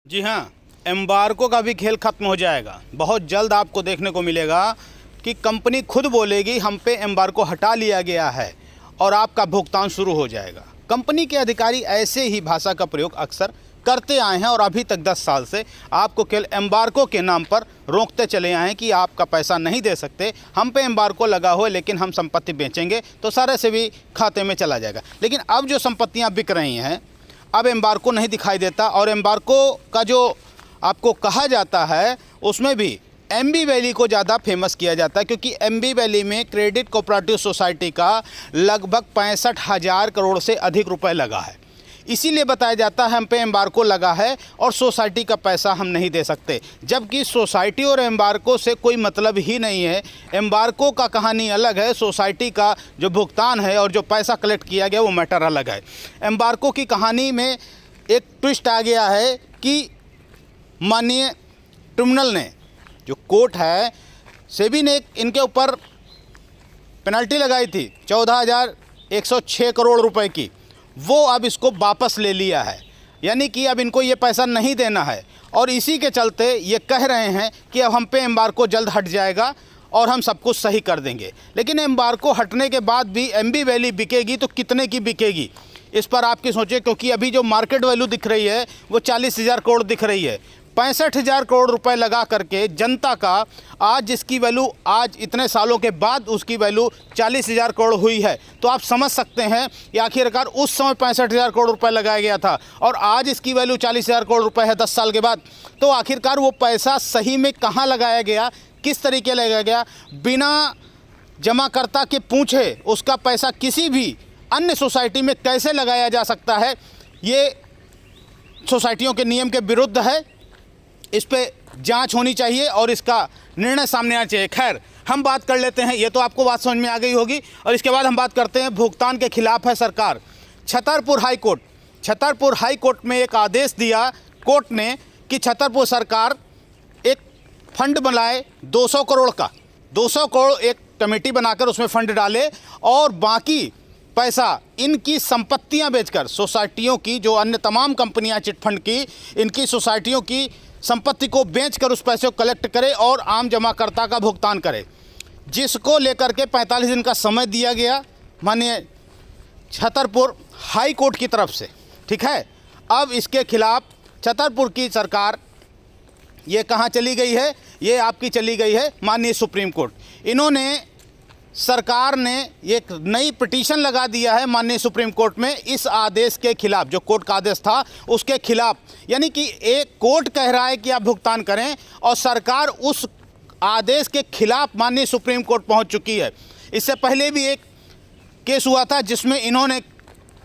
जी हाँ, एम्बार्को का भी खेल ख़त्म हो जाएगा। बहुत जल्द आपको देखने को मिलेगा कि कंपनी खुद बोलेगी हम पे एम्बार्को हटा लिया गया है और आपका भुगतान शुरू हो जाएगा। कंपनी के अधिकारी ऐसे ही भाषा का प्रयोग अक्सर करते आए हैं और अभी तक 10 साल से आपको केवल एम्बार्को के नाम पर रोकते चले आए हैं कि आपका पैसा नहीं दे सकते, हम पे एम्बार्को लगा हो लेकिन हम संपत्ति बेचेंगे तो सारे से भी खाते में चला जाएगा। लेकिन अब जो संपत्तियां बिक रही हैं, अब एम्बार्को नहीं दिखाई देता और एम्बार्को का जो आपको कहा जाता है उसमें भी एमबी वैली को ज़्यादा फेमस किया जाता है, क्योंकि एमबी वैली में क्रेडिट कोऑपरेटिव सोसाइटी का लगभग 65,000 करोड़ से अधिक रुपए लगा है। इसीलिए बताया जाता है हम पे एम्बार्को लगा है और सोसाइटी का पैसा हम नहीं दे सकते, जबकि सोसाइटी और एम्बार्को से कोई मतलब ही नहीं है। एम्बार्को का कहानी अलग है, सोसाइटी का जो भुगतान है और जो पैसा कलेक्ट किया गया वो मैटर अलग है। एम्बार्को की कहानी में एक ट्विस्ट आ गया है कि माननीय ट्रिब्यूनल ने, जो कोर्ट है, सेबी ने इनके ऊपर पेनल्टी लगाई थी 14,106 करोड़ रुपए की, वो अब इसको वापस ले लिया है। यानी कि अब इनको ये पैसा नहीं देना है और इसी के चलते ये कह रहे हैं कि अब हम पे एम्बार्को जल्द हट जाएगा और हम सब कुछ सही कर देंगे। लेकिन एम्बार्को हटने के बाद भी एमबी वैली बिकेगी तो कितने की बिकेगी, इस पर आपकी सोचें, क्योंकि अभी जो मार्केट वैल्यू दिख रही है वो 40,000 करोड़ दिख रही है। 65,000 करोड़ रुपए लगा करके जनता का आज जिसकी वैल्यू आज इतने सालों के बाद उसकी वैल्यू 40,000 करोड़ हुई है, तो आप समझ सकते हैं कि आखिरकार उस समय 65,000 करोड़ रुपए लगाया गया था और आज इसकी वैल्यू 40,000 करोड़ रुपए है 10 साल के बाद। तो आखिरकार वो पैसा सही में कहाँ लगाया गया, किस तरीके लगाया गया, बिना जमाकर्ता के पूछे उसका पैसा किसी भी अन्य सोसाइटी में कैसे लगाया जा सकता है, ये सोसाइटियों के नियम के विरुद्ध है। इस पे जांच होनी चाहिए और इसका निर्णय सामने आना चाहिए। खैर, हम बात कर लेते हैं, ये तो आपको बात समझ में आ गई होगी, और इसके बाद हम बात करते हैं भुगतान के खिलाफ है सरकार। छतरपुर हाई कोर्ट में एक आदेश दिया कोर्ट ने कि छतरपुर सरकार एक फंड बनाए 200 करोड़ का, 200 करोड़ एक कमेटी बनाकर उसमें फंड डाले और बाकी पैसा इनकी संपत्तियां बेचकर, सोसाइटियों की जो अन्य तमाम कंपनियां चिटफंड की, इनकी सोसाइटियों की संपत्ति को बेचकर उस पैसे को कलेक्ट करे और आम जमाकर्ता का भुगतान करे, जिसको लेकर के 45 दिन का समय दिया गया माननीय छतरपुर हाई कोर्ट की तरफ से। ठीक है, अब इसके खिलाफ छतरपुर की सरकार ये कहाँ चली गई है, ये आपकी चली गई है माननीय सुप्रीम कोर्ट। इन्होंने, सरकार ने एक नई पिटीशन लगा दिया है माननीय सुप्रीम कोर्ट में इस आदेश के खिलाफ, जो कोर्ट का आदेश था उसके खिलाफ। यानी कि एक कोर्ट कह रहा है कि आप भुगतान करें और सरकार उस आदेश के खिलाफ माननीय सुप्रीम कोर्ट पहुंच चुकी है। इससे पहले भी एक केस हुआ था जिसमें इन्होंने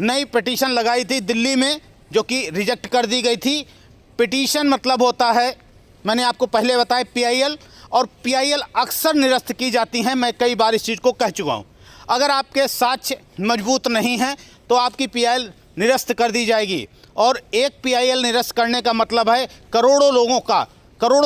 नई पिटीशन लगाई थी दिल्ली में, जो कि रिजेक्ट कर दी गई थी। पिटीशन मतलब होता है, मैंने आपको पहले बताया, PIL, और PIL अक्सर निरस्त की जाती हैं। मैं कई बार इस चीज़ को कह चुका हूँ। अगर आपके साक्ष्य मजबूत नहीं हैं तो आपकी PIL निरस्त कर दी जाएगी, और एक PIL निरस्त करने का मतलब है करोड़ों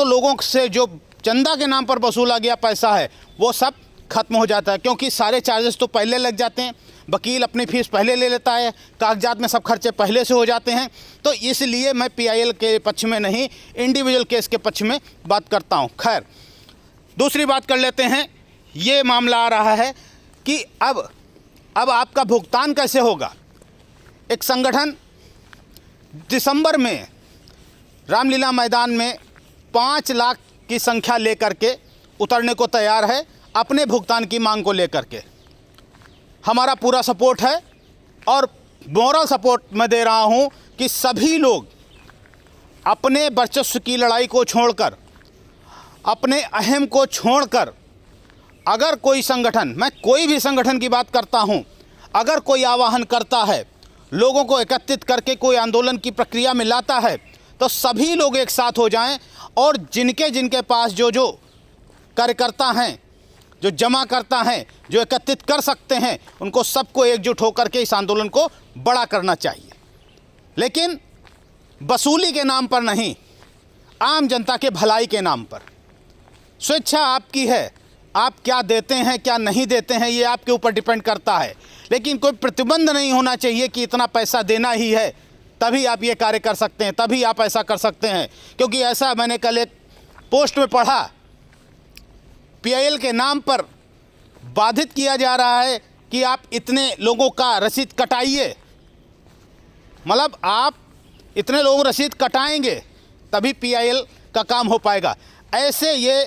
लोगों से जो चंदा के नाम पर वसूला गया पैसा है वो सब खत्म हो जाता है, क्योंकि सारे चार्जेस तो पहले लग जाते हैं, वकील अपनी फीस पहले ले लेता है, कागजात में सब खर्चे पहले से हो जाते हैं। तो इसलिए मैं PIL के पक्ष में नहीं, इंडिविजुअल केस के पक्ष में बात करता हूँ। खैर, दूसरी बात कर लेते हैं। ये मामला आ रहा है कि अब आपका भुगतान कैसे होगा। एक संगठन दिसंबर में रामलीला मैदान में 5 लाख की संख्या लेकर के उतरने को तैयार है अपने भुगतान की मांग को लेकर के। हमारा पूरा सपोर्ट है और मोरल सपोर्ट मैं दे रहा हूं कि सभी लोग अपने वर्चस्व की लड़ाई को छोड़कर, अपने अहम को छोड़कर, अगर कोई संगठन, मैं कोई भी संगठन की बात करता हूं, अगर कोई आह्वान करता है, लोगों को एकत्रित करके कोई आंदोलन की प्रक्रिया में लाता है, तो सभी लोग एक साथ हो जाएं और जिनके पास जो कार्यकर्ता हैं, जो जमा करता हैं, जो एकत्रित कर सकते हैं, उनको सबको एकजुट होकर के इस आंदोलन को बड़ा करना चाहिए। लेकिन वसूली के नाम पर नहीं, आम जनता के भलाई के नाम पर। स्वेच्छा आपकी है, आप क्या देते हैं क्या नहीं देते हैं ये आपके ऊपर डिपेंड करता है, लेकिन कोई प्रतिबंध नहीं होना चाहिए कि इतना पैसा देना ही है। तभी आप ये कार्य कर सकते हैं, तभी आप ऐसा कर सकते हैं। क्योंकि ऐसा मैंने कल एक पोस्ट में पढ़ा, पीआईएल के नाम पर बाधित किया जा रहा है कि आप इतने लोगों का रसीद कटाइए। मतलब आप इतने लोग रसीद कटाएंगे तभी पीआईएल का काम हो पाएगा। ऐसे ये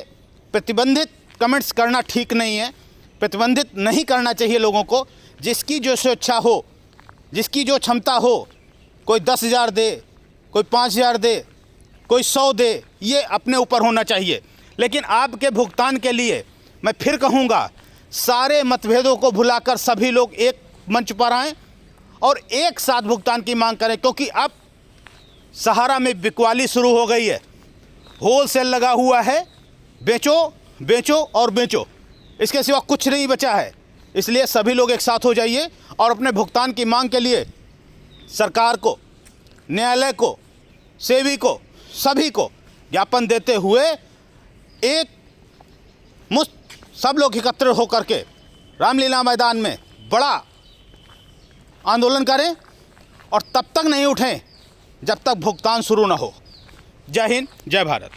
प्रतिबंधित कमेंट्स करना ठीक नहीं है। प्रतिबंधित नहीं करना चाहिए लोगों को। जिसकी जो स्वेच्छा हो, जिसकी जो क्षमता हो, कोई 10,000 दे, कोई 5,000 दे, कोई 100 दे, ये अपने ऊपर होना चाहिए। लेकिन आपके भुगतान के लिए मैं फिर कहूँगा, सारे मतभेदों को भुलाकर सभी लोग एक मंच पर आएँ और एक साथ भुगतान की मांग करें। क्योंकि अब सहारा में बिकवाली शुरू हो गई है, होलसेल लगा हुआ है, बेचो बेचो और बेचो, इसके सिवा कुछ नहीं बचा है। इसलिए सभी लोग एक साथ हो जाइए और अपने भुगतान की मांग के लिए सरकार को, न्यायालय को, सेबी को, सभी को ज्ञापन देते हुए एक मुश्त सब लोग एकत्रित होकर के रामलीला मैदान में बड़ा आंदोलन करें और तब तक नहीं उठें जब तक भुगतान शुरू ना हो। जय हिंद, जय भारत।